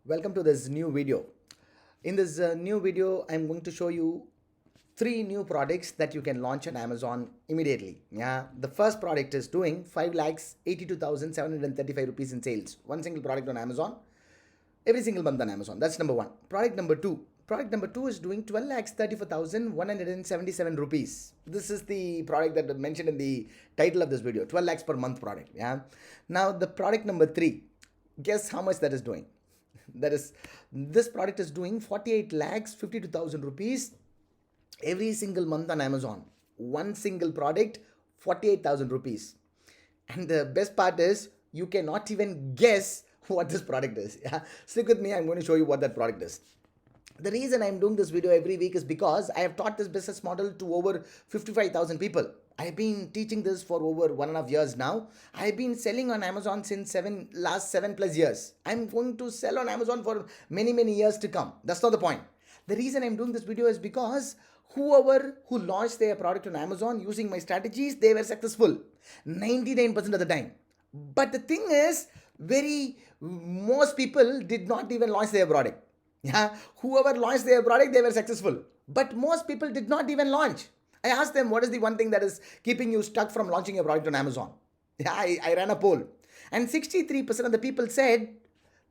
Welcome to this new video. In this new video, I'm going to show you three new products that you can launch on Amazon immediately. Yeah, the first product is doing 5,82,735 rupees in sales. One single product on Amazon, every single month on Amazon. That's number one. Product number two is doing 12,34,177 rupees. This is the product that I mentioned in the title of this video. 12 lakhs per month product. Yeah. Now the product number three. Guess how much that is doing? That is, this product is doing 48 lakhs 52,000 rupees every single month on Amazon. One single product, 48,000 rupees. And the best part is you cannot even guess what this product is. Yeah, stick with me. I'm going to show you what that product is. The reason I'm doing this video every week is because I have taught this business model to over 55,000 people. I've been teaching this for over 1.5 years now. I've been selling on Amazon since last 7+ years. I'm going to sell on Amazon for many years to come. That's not the point. The reason I'm doing this video is because whoever who launched their product on Amazon using my strategies, they were successful 99% of the time. But the thing is, most people did not even launch their product. Yeah, whoever launched their product, they were successful. But most people did not even launch. I asked them, what is the one thing that is keeping you stuck from launching your product on Amazon? Yeah, I ran a poll. And 63% of the people said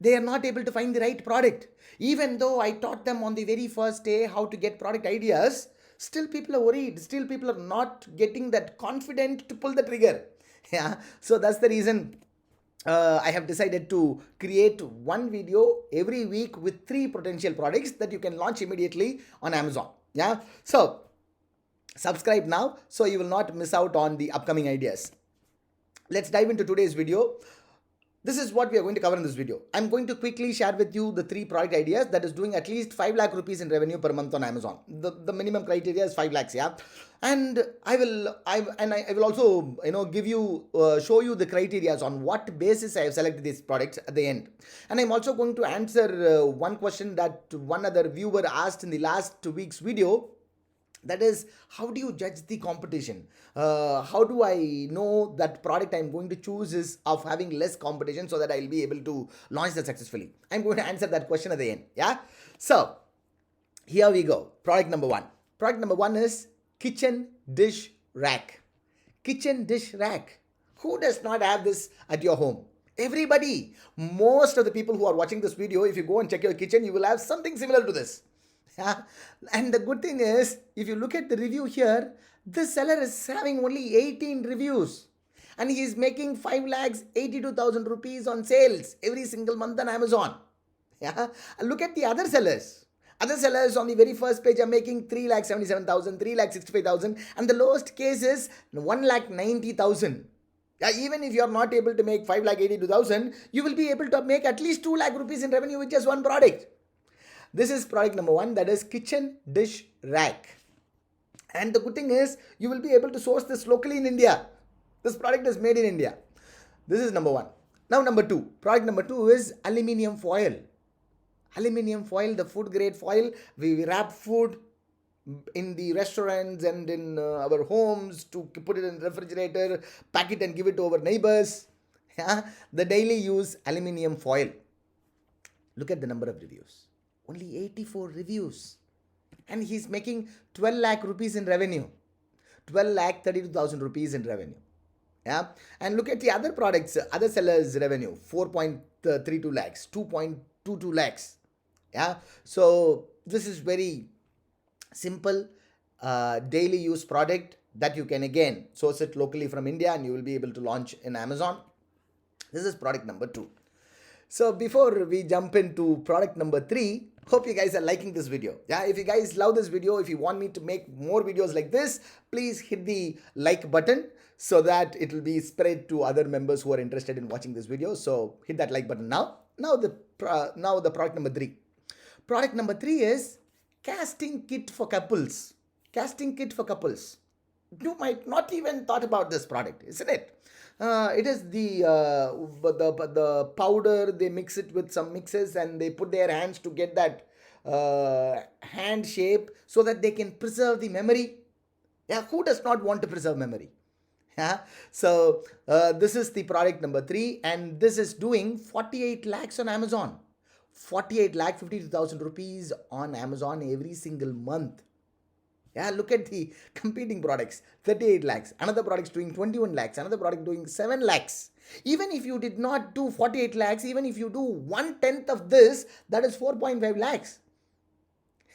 they are not able to find the right product. Even though I taught them on the very first day how to get product ideas, still people are worried. Still people are not getting that confident to pull the trigger. Yeah, so that's the reason I have decided to create one video every week with three potential products that you can launch immediately on Amazon. Yeah, so subscribe now so you will not miss out on the upcoming ideas. Let's dive into today's video. This is what we are going to cover in this video. I'm going to quickly share with you the three product ideas that is doing at least 5 lakh rupees in revenue per month on Amazon. The minimum criteria is 5 lakhs, yeah. And I will also give you show you the criteria on what basis I have selected these products at the end. And I'm also going to answer one question that one other viewer asked in the last week's video. That is, how do you judge the competition? How do I know that product I'm going to choose is of having less competition so that I'll be able to launch that successfully? I'm going to answer that question at the end. Yeah. So here we go. Product number one. Product number one is kitchen dish rack. Kitchen dish rack. Who does not have this at your home? Everybody. Most of the people who are watching this video, if you go and check your kitchen, you will have something similar to this. Yeah. And the good thing is, if you look at the review here, this seller is having only 18 reviews and he is making 5,82,000 rupees on sales every single month on Amazon. Yeah. And look at the other sellers. Other sellers on the very first page are making 3,77,000, 3,65,000, and the lowest case is 1,90,000. Yeah, even if you are not able to make 5,82,000, you will be able to make at least 2 lakh rupees in revenue with just one product. This is product number one, that is kitchen dish rack. And the good thing is, you will be able to source this locally in India. This product is made in India. This is number one. Now number two. Product number two is aluminium foil. Aluminium foil, the food grade foil. We wrap food in the restaurants and in our homes to put it in the refrigerator, pack it and give it to our neighbors. Yeah? The daily use aluminium foil. Look at the number of reviews. Only 84 reviews. And he's making 12 lakh rupees in revenue. 12 lakh 32,000 rupees in revenue. Yeah. And look at the other products, other sellers' revenue. 4.32 lakhs, 2.22 lakhs. Yeah. So this is very simple daily use product that you can again source it locally from India and you will be able to launch in Amazon. This is product number two. So before we jump into product number three, hope you guys are liking this video. Yeah, if you guys love this video, if you want me to make more videos like this, please hit the like button so that it will be spread to other members who are interested in watching this video. So hit that like button now. Now the product number three. Product number three is casting kit for couples. Casting kit for couples. You might not even thought about this product, isn't it? It is the powder. They mix it with some mixes and they put their hands to get that hand shape so that they can preserve the memory. Yeah, who does not want to preserve memory? Yeah. So this is the product number three, and this is doing 48 lakhs on Amazon. 48 lakh 52,000 rupees on Amazon every single month. Yeah, look at the competing products. 38 lakhs. Another product's doing 21 lakhs. Another product doing 7 lakhs. Even if you did not do 48 lakhs, even if you do 1/10 of this, that is 4.5 lakhs.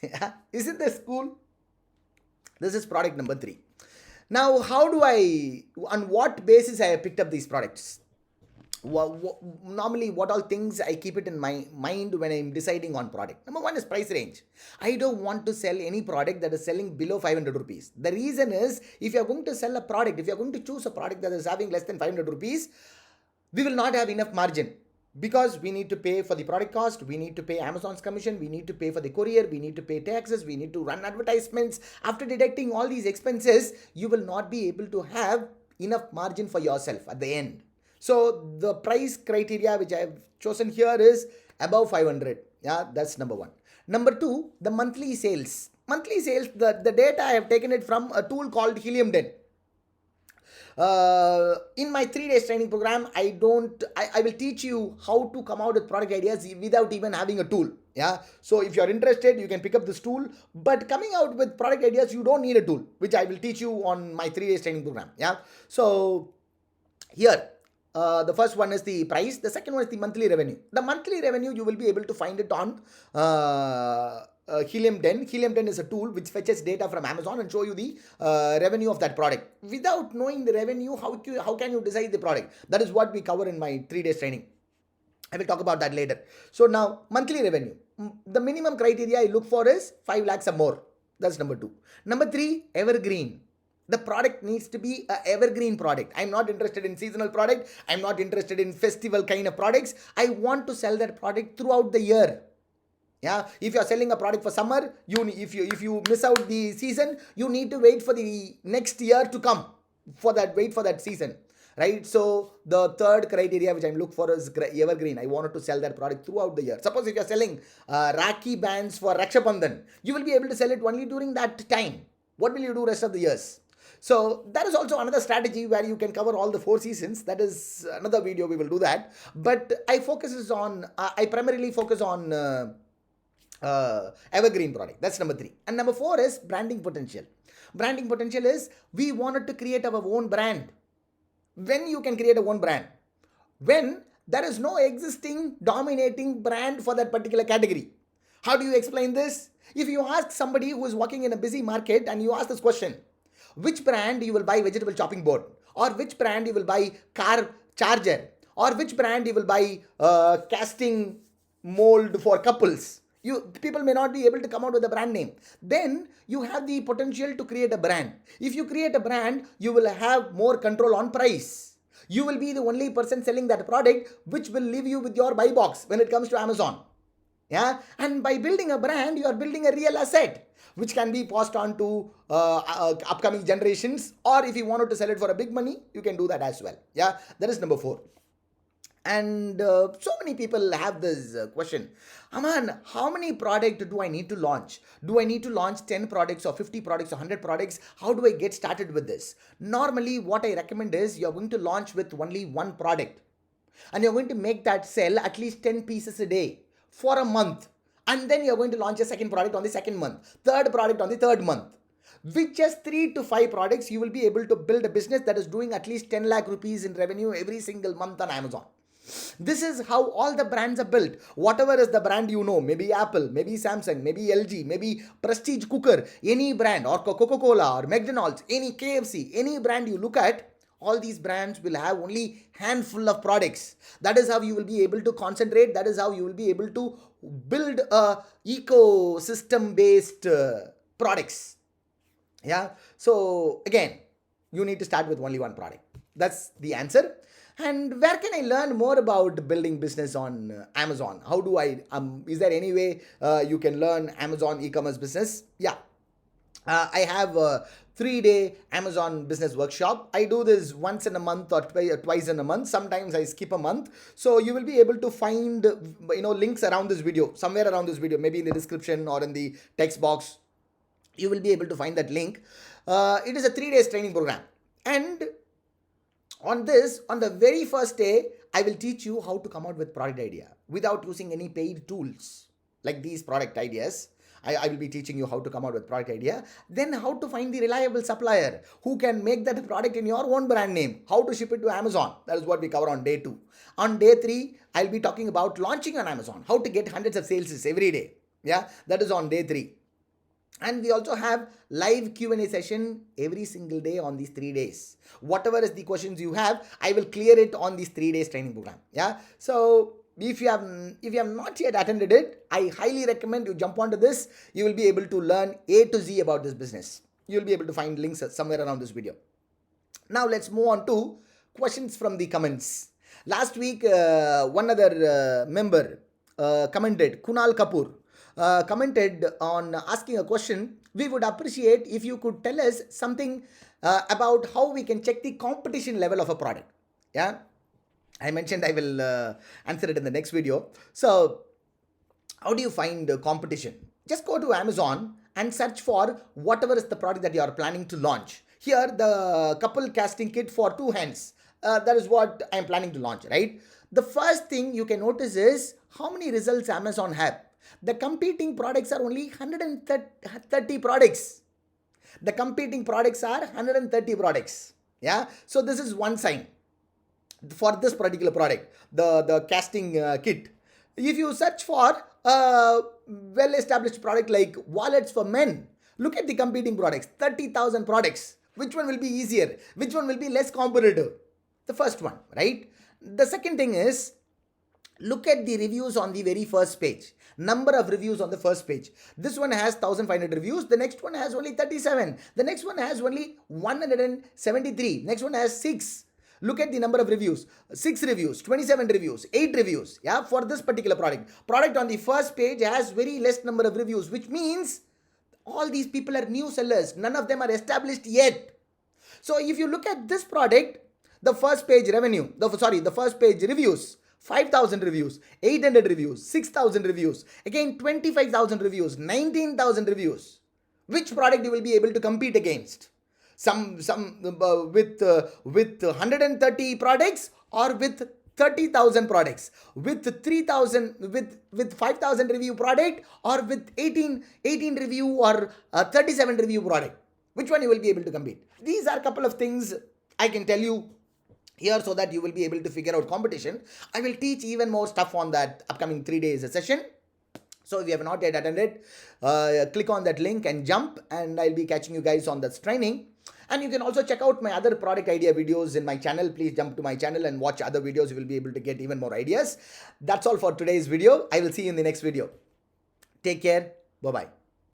Yeah, isn't this cool? This is product number 3. Now, on what basis I have picked up these products? Normally, what all things I keep it in my mind when I'm deciding on product. Number one is price range. I don't want to sell any product that is selling below 500 rupees. The reason is, if you're going to sell a product, if you're going to choose a product that is having less than 500 rupees, we will not have enough margin, because we need to pay for the product cost, we need to pay Amazon's commission, we need to pay for the courier, we need to pay taxes, we need to run advertisements. After deducting all these expenses, you will not be able to have enough margin for yourself at the end. So the price criteria which I have chosen here is above 500. Yeah, that's number one. Number two, the monthly sales. Monthly sales, the data I have taken it from a tool called Helium Den. In my 3 days training program, I will teach you how to come out with product ideas without even having a tool. Yeah. So if you're interested, you can pick up this tool. But coming out with product ideas, you don't need a tool, which I will teach you on my 3 days training program. Yeah. So here, the first one is the price. The second one is the monthly revenue. The monthly revenue, you will be able to find it on Helium Den. Helium Den is a tool which fetches data from Amazon and show you the revenue of that product. Without knowing the revenue, how can you decide the product? That is what we cover in my 3 days training. I will talk about that later. So now, monthly revenue. The minimum criteria I look for is 5 lakhs or more. That's number 2. Number 3, evergreen. The product needs to be an evergreen product. I'm not interested in seasonal product. I'm not interested in festival kind of products. I want to sell that product throughout the year. Yeah, if you are selling a product for summer, if you miss out the season, you need to wait for the next year to come wait for that season, right? So the third criteria which I'm looking for is evergreen. I wanted to sell that product throughout the year. Suppose if you're selling Rakhi bands for Raksha Bandhan, you will be able to sell it only during that time. What will you do rest of the years? So that is also another strategy where you can cover all the 4 seasons. That is another video, we will do that. But I primarily focus on evergreen product. That's number 3. And number 4 is branding potential. Branding potential is, we wanted to create our own brand. When you can create a own brand? When there is no existing dominating brand for that particular category. How do you explain this? If you ask somebody who is working in a busy market and you ask this question, which brand you will buy vegetable chopping board, or which brand you will buy car charger, or which brand you will buy casting mold for couples, people may not be able to come out with a brand name. Then you have the potential to create a brand. If you create a brand, you will have more control on price. You will be the only person selling that product, which will leave you with your buy box when it comes to Amazon. Yeah, and by building a brand, you are building a real asset which can be passed on to upcoming generations, or if you wanted to sell it for a big money, you can do that as well. Yeah, that is number 4. And so many people have this question, Aman, how many products do I need to launch? Do I need to launch 10 products or 50 products or 100 products? How do I get started with this? Normally, what I recommend is, you're going to launch with only one product, and you're going to make that sell at least 10 pieces a day for a month. And then you're going to launch a second product on the second month, third product on the third month. With just 3 to 5 products, you will be able to build a business that is doing at least 10 lakh rupees in revenue every single month on Amazon. This is how all the brands are built. Whatever is the brand, maybe Apple, maybe Samsung, maybe LG, maybe Prestige Cooker, any brand, or Coca-Cola, or McDonald's, any KFC, any brand you look at, all these brands will have only handful of products. That is how you will be able to concentrate. That is how you will be able to build a ecosystem based products. Yeah. So again, you need to start with only one product. That's the answer. And where can I learn more about building business on Amazon? How do I, is there any way you can learn Amazon e-commerce business? Yeah. I have a 3-day Amazon business workshop. I do this once in a month or twice in a month. Sometimes I skip a month. So you will be able to find links around this video, somewhere around this video, maybe in the description or in the text box. You will be able to find that link. It is a 3 days training program. And on the very first day, I will teach you how to come out with product idea without using any paid tools like these product ideas. I will be teaching you how to come out with product idea, then how to find the reliable supplier who can make that product in your own brand name, how to ship it to Amazon. That is what we cover on day 2. On day 3, I'll be talking about launching on Amazon, how to get hundreds of sales every day. Yeah, that is on day 3. And we also have live Q&A session every single day on these 3 days. Whatever is the questions you have, I will clear it on these 3 days training program. Yeah, so if you have not yet attended it, I highly recommend you jump onto this. You will be able to learn A to Z about this business. You will be able to find links somewhere around this video. Now let's move on to questions from the comments. Last week, one other member commented, Kunal Kapoor, commented on asking a question. We would appreciate if you could tell us something about how we can check the competition level of a product. Yeah, I mentioned I will answer it in the next video. So, how do you find competition? Just go to Amazon and search for whatever is the product that you are planning to launch. Here, the couple casting kit for 2 hands. That is what I am planning to launch, right? The first thing you can notice is how many results Amazon have. The competing products are only 130 products. The competing products are 130 products. Yeah. So this is one sign for this particular product, the casting kit. If you search for a well-established product like wallets for men, look at the competing products, 30,000 products. Which one will be easier? Which one will be less competitive? The first one, right? The second thing is, look at the reviews on the very first page. Number of reviews on the first page. This one has 1500 reviews. The next one has only 37. The next one has only 173. Next one has 6. Look at the number of reviews. 6 reviews, 27 reviews, 8 reviews. Yeah, for this particular product. Product on the first page has very less number of reviews, which means all these people are new sellers. None of them are established yet. So if you look at this product, the first page revenue, the first page reviews, 5,000 reviews, 800 reviews, 6,000 reviews, again 25,000 reviews, 19,000 reviews. Which product you will be able to compete against? Some with 130 products or with 30,000 products, with 3,000, with 5,000 review product, or with 18 review or 37 review product. Which one you will be able to compete? These are a couple of things I can tell you here so that you will be able to figure out competition. I will teach even more stuff on that upcoming 3 days session. So if you have not yet attended, click on that link and jump, and I'll be catching you guys on that training. And you can also check out my other product idea videos in my channel. Please jump to my channel and watch other videos. You will be able to get even more ideas. That's all for today's video. I will see you in the next video. Take care. Bye-bye.